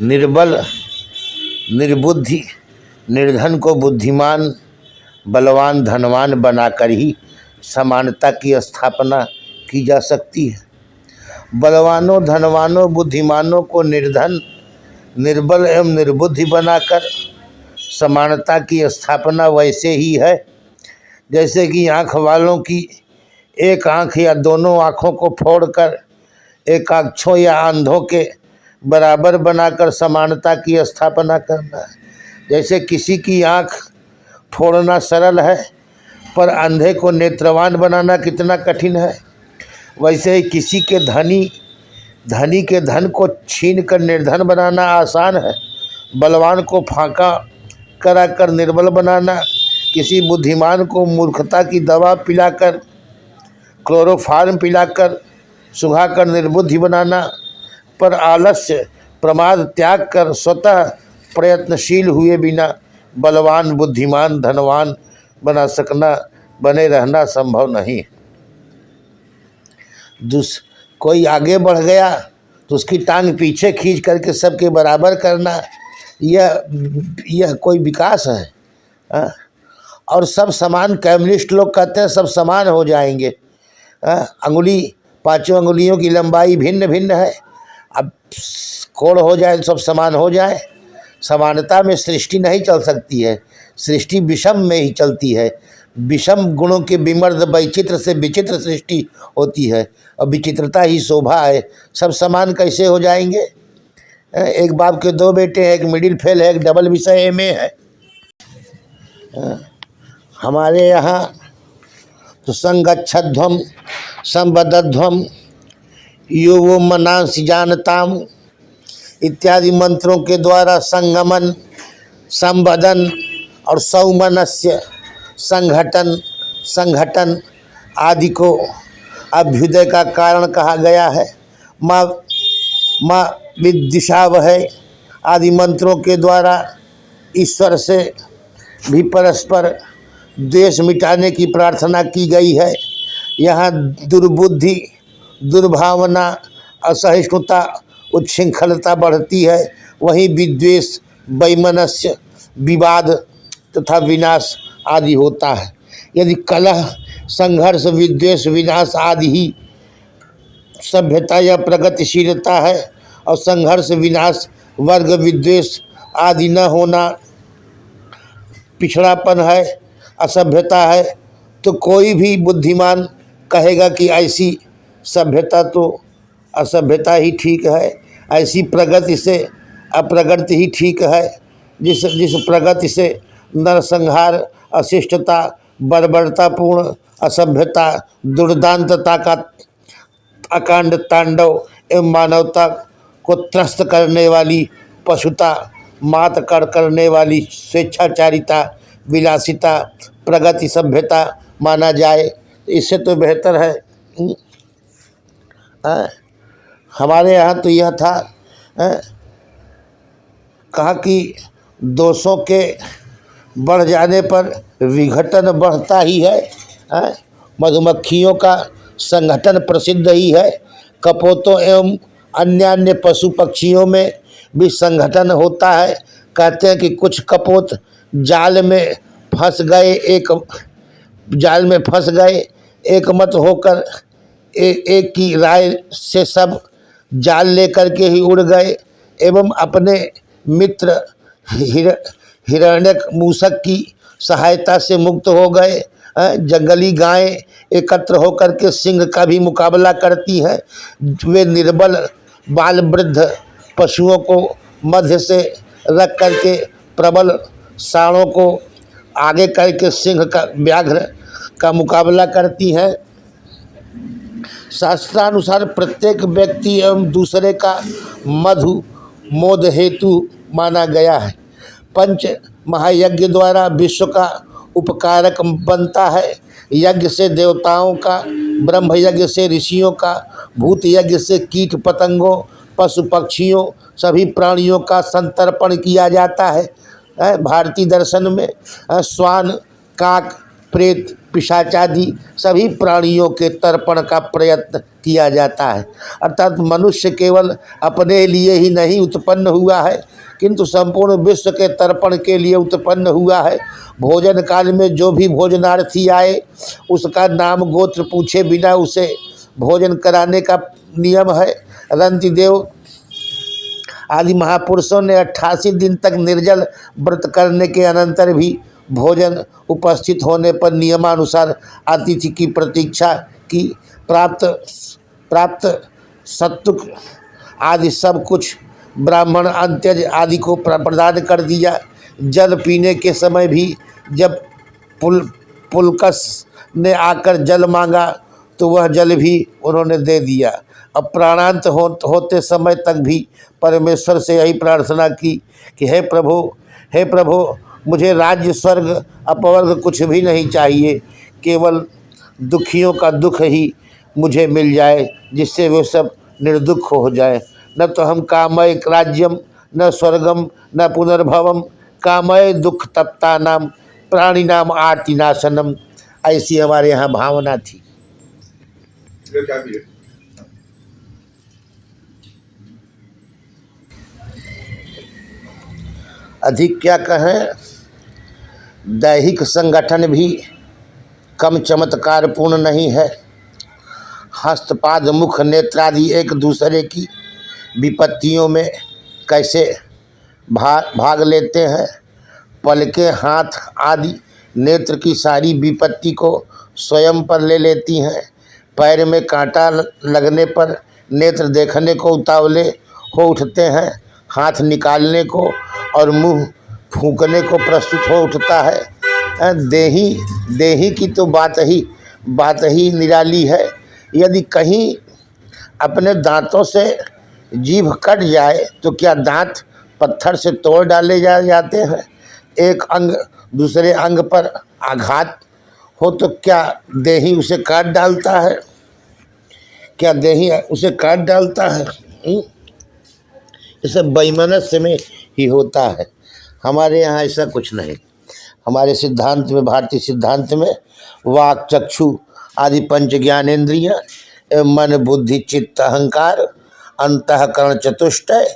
निर्बल निर्बुद्धि निर्धन को बुद्धिमान बलवान धनवान बनाकर ही समानता की स्थापना की जा सकती है। बलवानों धनवानों बुद्धिमानों को निर्धन निर्बल एवं निर्बुद्धि बनाकर समानता की स्थापना वैसे ही है जैसे कि आँख वालों की एक आँख या दोनों आँखों को फोड़कर एकाक्षों या अंधों के बराबर बनाकर समानता की स्थापना करना है। जैसे किसी की आँख फोड़ना सरल है पर अंधे को नेत्रवान बनाना कितना कठिन है, वैसे ही किसी के धनी के धन को छीन कर निर्धन बनाना आसान है। बलवान को फांका कराकर निर्बल बनाना, किसी बुद्धिमान को मूर्खता की दवा पिलाकर क्लोरोफार्म पिलाकर सुखाकर निर्बुद्धि बनाना, पर आलस्य प्रमाद त्याग कर स्वतः प्रयत्नशील हुए बिना बलवान बुद्धिमान धनवान बने रहना संभव नहीं। कोई आगे बढ़ गया तो उसकी टांग पीछे खींच करके सबके बराबर करना, यह कोई विकास है? और सब समान, कम्युनिस्ट लोग कहते हैं सब समान हो जाएंगे। अंगुली पांचों अंगुलियों की लंबाई भिन्न भिन्न है, अब कोण हो जाए सब समान हो जाए। समानता में सृष्टि नहीं चल सकती है, सृष्टि विषम में ही चलती है। विषम गुणों के विमर्द वैचित्र से विचित्र सृष्टि होती है और विचित्रता ही शोभा है। सब समान कैसे हो जाएंगे? एक बाप के दो बेटे हैं, एक मिडिल फेल है, एक डबल विषय एम ए है। हमारे यहाँ तो संगच्छध्वम संबद्धध्वम यो वो मनांसि जानताम इत्यादि मंत्रों के द्वारा संगमन संबधन और सौमनस्य संघटन आदि को अभ्युदय का कारण कहा गया है। माँ विदिशावहै आदि मंत्रों के द्वारा ईश्वर से भी परस्पर द्वेष मिटाने की प्रार्थना की गई है। यहाँ दुर्बुद्धि दुर्भावना असहिष्णुता उच्छृंखलता बढ़ती है, वहीं विद्वेष वैमनस्य विवाद तथा विनाश आदि होता है। यदि कलह संघर्ष विद्वेष विनाश आदि ही सभ्यता या प्रगतिशीलता है और संघर्ष विनाश वर्ग विद्वेष आदि न होना पिछड़ापन है, असभ्यता है, तो कोई भी बुद्धिमान कहेगा कि ऐसी सभ्यता तो असभ्यता ही ठीक है, ऐसी प्रगति से अप्रगति ही ठीक है। जिस प्रगति से नरसंहार अशिष्टता बर्बरतापूर्ण असभ्यता दुर्दांतता का अकांड तांडव एवं मानवता को त्रस्त करने वाली पशुता मात करने वाली स्वेच्छाचारिता विलासिता प्रगति सभ्यता माना जाए, इससे तो बेहतर है। हमारे यहाँ तो यह था कहा कि दोषों के बढ़ जाने पर विघटन बढ़ता ही है। मधुमक्खियों का संगठन प्रसिद्ध ही है, कपोतों एवं अन्य पशु पक्षियों में भी संगठन होता है। कहते हैं कि कुछ कपोत जाल में फंस गए, एकमत होकर एक की राय से सब जाल लेकर के ही उड़ गए एवं अपने मित्र हिरण्यक मूषक की सहायता से मुक्त हो गए। जंगली गायें एकत्र होकर के सिंह का भी मुकाबला करती हैं। वे निर्बल बाल वृद्ध पशुओं को मध्य से रख करके प्रबल साणों को आगे करके सिंह का व्याघ्र का मुकाबला करती हैं। शास्त्रानुसार प्रत्येक व्यक्ति एवं दूसरे का मधु मोद हेतु माना गया है। पंच महायज्ञ द्वारा विश्व का उपकारक बनता है। यज्ञ से देवताओं का, ब्रह्म यज्ञ से ऋषियों का, भूत यज्ञ से कीट पतंगों पशु पक्षियों सभी प्राणियों का संतर्पण किया जाता है। भारतीय दर्शन में श्वान काक प्रेत पिशाचादि सभी प्राणियों के तर्पण का प्रयत्न किया जाता है। अर्थात मनुष्य केवल अपने लिए ही नहीं उत्पन्न हुआ है, किंतु संपूर्ण विश्व के तर्पण के लिए उत्पन्न हुआ है। भोजन काल में जो भी भोजनार्थी आए उसका नाम गोत्र पूछे बिना उसे भोजन कराने का नियम है। रंतिदेव आदि महापुरुषों ने 88 दिन तक निर्जल व्रत करने के अनंतर भी भोजन उपस्थित होने पर नियमानुसार अतिथि की प्रतीक्षा की। प्राप्त सत्तुक आदि सब कुछ ब्राह्मण अंत्यज आदि को प्रदान कर दिया। जल पीने के समय भी जब पुलकस ने आकर जल मांगा तो वह जल भी उन्होंने दे दिया। अब प्राणांत होते समय तक भी परमेश्वर से यही प्रार्थना की कि हे प्रभु मुझे राज्य स्वर्ग अपवर्ग कुछ भी नहीं चाहिए, केवल दुखियों का दुख ही मुझे मिल जाए, जिससे वे सब निर्दुख हो जाए। न तो हम कामय राज्यम न स्वर्गम न पुनर्भवम कामय दुख तप्ता नाम प्राणी नाम आर्ति नाशनम। ऐसी हमारे यहाँ भावना थी। अधिक क्या कहें, दैहिक संगठन भी कम चमत्कारपूर्ण नहीं है। हस्तपाद मुख नेत्रादि एक दूसरे की विपत्तियों में कैसे भाग लेते हैं। पलकें हाथ आदि नेत्र की सारी विपत्ति को स्वयं पर ले लेती हैं। पैर में कांटा लगने पर नेत्र देखने को उतावले हो उठते हैं, हाथ निकालने को और मुंह फूंकने को प्रस्तुत हो उठता है। देही की तो बात ही निराली है। यदि कहीं अपने दांतों से जीभ कट जाए तो क्या दांत पत्थर से तोड़ डाले जाते हैं। एक अंग दूसरे अंग पर आघात हो तो क्या देही उसे काट डालता है? क्या देही उसे काट डालता है? इसे वैमनस्य में ही होता है। हमारे यहाँ ऐसा कुछ नहीं। हमारे सिद्धांत में, भारतीय सिद्धांत में वाक चक्षु आदि पंच ज्ञानेन्द्रिय एवं मन बुद्धि चित्त अहंकार अंतःकरण चतुष्टय,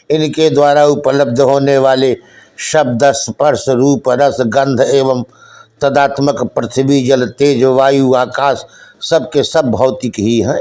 इनके द्वारा उपलब्ध होने वाले शब्द स्पर्श रूप रस गंध एवं तदात्मक पृथ्वी जल तेज वायु आकाश सब के सब भौतिक ही हैं।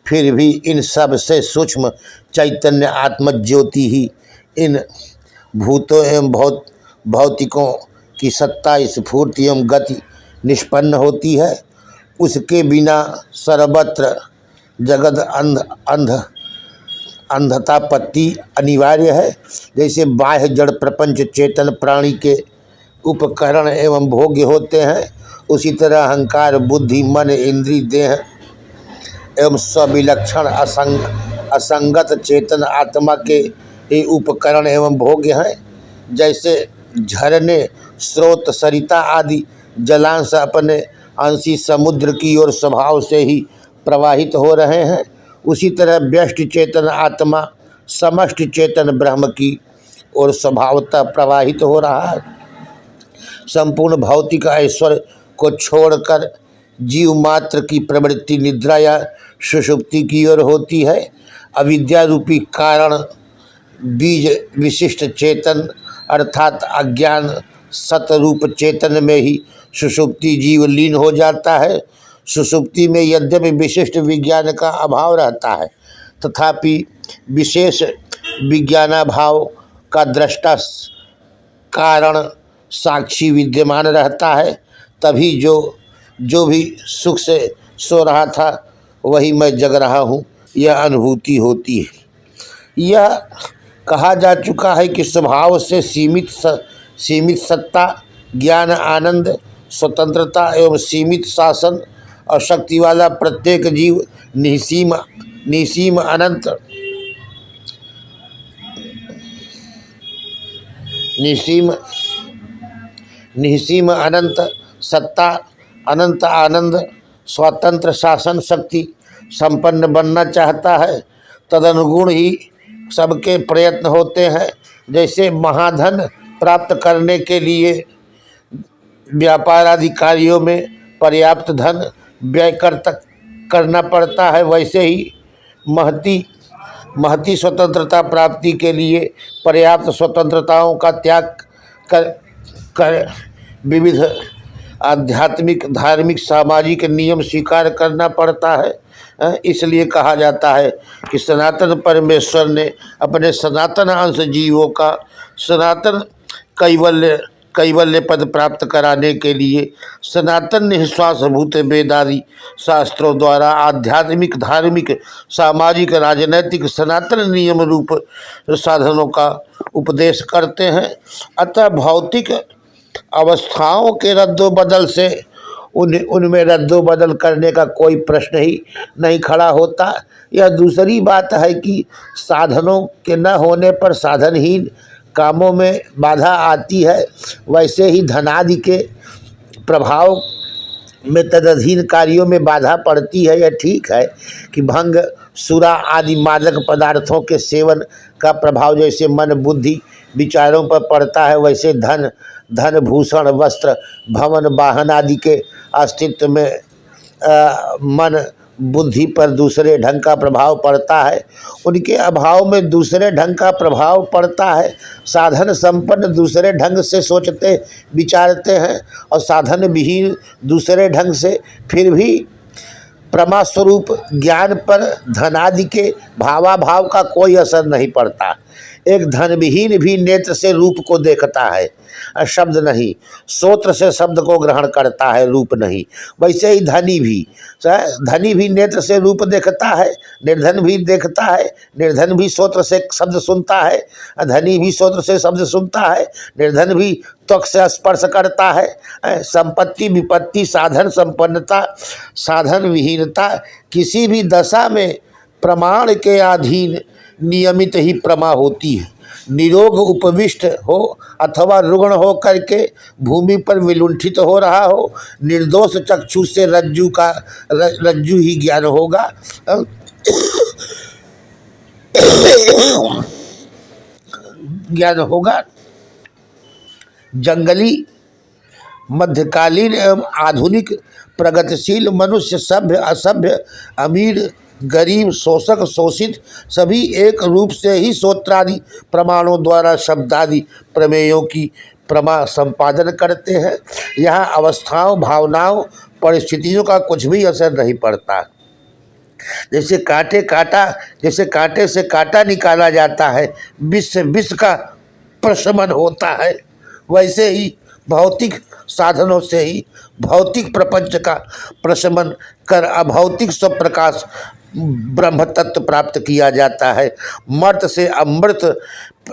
फिर भी इन सब से सूक्ष्म चैतन्य आत्मज्योति ही इन भूतों एवं भौतिकों की सत्ता स्फूर्ति एवं गति निष्पन्न होती है। उसके बिना सर्वत्र जगत अंधतापत्ति अनिवार्य है। जैसे बाह्य जड़ प्रपंच चेतन प्राणी के उपकरण एवं भोग्य होते हैं, उसी तरह अहंकार बुद्धि मन इंद्रिय देह एवं सविलक्षण असंगत चेतन आत्मा के ही उपकरण एवं भोग्य हैं। जैसे झरने स्रोत सरिता आदि जलांश अपने अंशी समुद्र की ओर स्वभाव से ही प्रवाहित हो रहे हैं, उसी तरह व्यष्टि चेतन आत्मा समष्टि चेतन ब्रह्म की ओर स्वभावतः प्रवाहित हो रहा है। संपूर्ण भौतिक ऐश्वर्य को छोड़कर जीव मात्र की प्रवृत्ति निद्रा या सुषुप्ति की ओर होती है। अविद्या रूपी कारण बीज विशिष्ट चेतन अर्थात अज्ञान सतरूप चेतन में ही सुषुप्ति जीव लीन हो जाता है। सुषुप्ति में यद्यपि विशिष्ट विज्ञान का अभाव रहता है, तथापि विशेष विज्ञानाभाव का दृष्टा कारण साक्षी विद्यमान रहता है। तभी जो भी सुख से सो रहा था वही मैं जग रहा हूँ, यह अनुभूति होती है। यह कहा जा चुका है कि स्वभाव से सीमित सत्ता ज्ञान आनंद स्वतंत्रता एवं सीमित शासन और शक्ति वाला प्रत्येक जीव निसीम अनंत सत्ता अनंत आनंद स्वतंत्र शासन शक्ति संपन्न बनना चाहता है। तदनुगुण ही सबके प्रयत्न होते हैं। जैसे महाधन प्राप्त करने के लिए व्यापार आदि कार्यों में पर्याप्त धन व्यय करना पड़ता है, वैसे ही महती स्वतंत्रता प्राप्ति के लिए पर्याप्त स्वतंत्रताओं का त्याग कर विविध आध्यात्मिक, धार्मिक, सामाजिक नियम स्वीकार करना पड़ता है। इसलिए कहा जाता है कि सनातन परमेश्वर ने अपने सनातन अंश जीवों का सनातन कैवल्य पद प्राप्त कराने के लिए सनातन निःश्वासभूत वेदादि शास्त्रों द्वारा आध्यात्मिक, धार्मिक, सामाजिक, राजनैतिक सनातन नियम रूप साधनों का उपदेश करते हैं। अतः भौतिक अवस्थाओं के रद्दोबदल से उनमें रद्दोबदल करने का कोई प्रश्न ही नहीं खड़ा होता। यह दूसरी बात है कि साधनों के न होने पर साधनहीन कामों में बाधा आती है, वैसे ही धनादि के प्रभाव में तदधीन कार्यों में बाधा पड़ती है। यह ठीक है कि भंग, सुरा आदि मादक पदार्थों के सेवन का प्रभाव जैसे मन, बुद्धि, विचारों पर पड़ता है, वैसे धन, भूषण, वस्त्र, भवन, वाहन आदि के अस्तित्व में मन, बुद्धि पर दूसरे ढंग का प्रभाव पड़ता है। उनके अभाव में दूसरे ढंग का प्रभाव पड़ता है। साधन संपन्न दूसरे ढंग से सोचते विचारते हैं और साधन विहीन दूसरे ढंग से। फिर भी प्रमा स्वरूप ज्ञान पर धनादि के भावाभाव का कोई असर नहीं पड़ता। एक धनविहीन भी नेत्र से रूप को देखता है, शब्द नहीं। श्रोत्र से शब्द को ग्रहण करता है, रूप नहीं। वैसे ही धनी भी नेत्र से रूप देखता है, निर्धन भी देखता है। निर्धन भी श्रोत्र से शब्द सुनता है, धनी भी श्रोत्र से शब्द सुनता है। निर्धन भी त्वक से स्पर्श करता है। संपत्ति, विपत्ति, साधन संपन्नता, साधन विहीनता किसी भी दशा में प्रमाण के अधीन नियमित ही प्रमा होती है। निरोग उपविष्ट हो अथवा रुग्ण हो करके भूमि पर विलुंठित हो रहा हो, निर्दोष चक्षु से रज्जु ही ज्ञान होगा। ज्ञान होगा। जंगली, मध्यकालीन एवं आधुनिक, प्रगतिशील मनुष्य, सभ्य, असभ्य, अमीर, गरीब, शोषक, शोषित सभी एक रूप से ही सूत्रादि प्रमाणों द्वारा शब्दादि प्रमेयों की प्रमा संपादन करते हैं। यहाँ अवस्थाओं, भावनाओं, परिस्थितियों का कुछ भी असर नहीं पड़ता। जैसे कांटे से कांटा निकाला जाता है, विष से विष का प्रशमन होता है, वैसे ही भौतिक साधनों से ही भौतिक प्रपंच का प्रशमन कर अभौतिक स्वप्रकाश ब्रह्म तत्व प्राप्त किया जाता है। मर्त से अमृत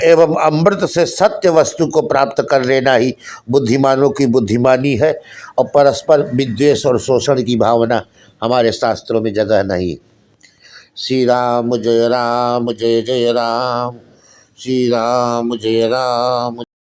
एवं अमृत से सत्य वस्तु को प्राप्त कर लेना ही बुद्धिमानों की बुद्धिमानी है। और परस्पर विद्वेष और शोषण की भावना हमारे शास्त्रों में जगह नहीं। श्री राम जय राम, जय जय राम। श्री राम जय राम।